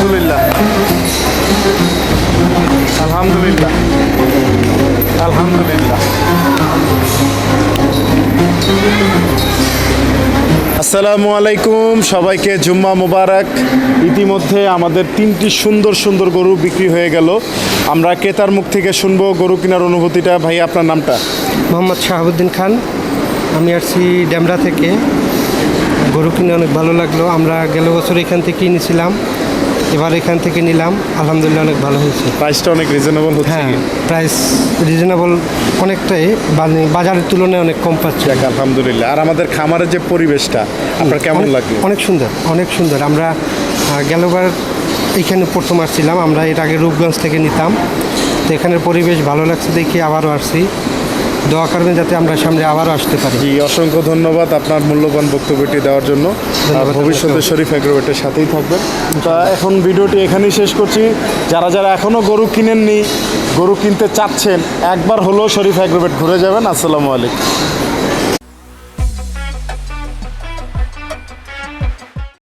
আলহামদুলিল্লাহ, আলহামদুলিল্লাহ, আলহামদুলিল্লাহ। আসসালামু আলাইকুম, সবাইকে জুম্মা মুবারক। ইতিমধ্যে আমাদের 3টি সুন্দর সুন্দর গরু বিক্রি হয়ে গেল। আমরা ক্রেতার মুখ থেকে শুনবো গরু কেনার অনুভূতিটা। ভাই, আপনার নামটা? মোহাম্মদ শাহাবুদ্দিন খান। আমি আসছি ড্যামরা থেকে। গরু কিনে অনেক ভালো লাগলো। আমরা গেল বছর এখান থেকেই নিয়েছিলাম, এবার এখান থেকে নিলাম। আলহামদুলিল্লাহ অনেক ভালো হয়েছে। প্রাইসটা অনেক রিজনেবল হচ্ছে হ্যাঁ, কি? প্রাইস রিজনেবল অনেকটাই, বাজারের তুলনায় অনেক কম পাচ্ছি। যাক, আলহামদুলিল্লাহ। আর আমাদের খামারের যে পরিবেশটা আপনার কেমন লাগলো? অনেক সুন্দর, অনেক সুন্দর। আমরা গেলবার এইখানে প্রথম আসছিলাম, আমরা এর আগে রূপগঞ্জ থেকে নিতাম। তো এখানের পরিবেশ ভালো লাগছে দেখি আবারও আসছি। দোয়া করবেন যাতে আমরা সামনে আবারও আসতে পারি। জি, অসংখ্য ধন্যবাদ আপনার মূল্যবান বক্তব্যটি দেওয়ার জন্য। ধন্যবাদ। ভবিষ্যতে শরীফ এগ্রোভেটের সাথেই থাকবেন। তা এখন ভিডিওটি এখানেই শেষ করছি। যারা যারা এখনও গরু কিনেননি, গরু কিনতে চাচ্ছেন, একবার হলেও শরীফ এগ্রোভেট ঘুরে যাবেন। আসসালামু আলাইকুম।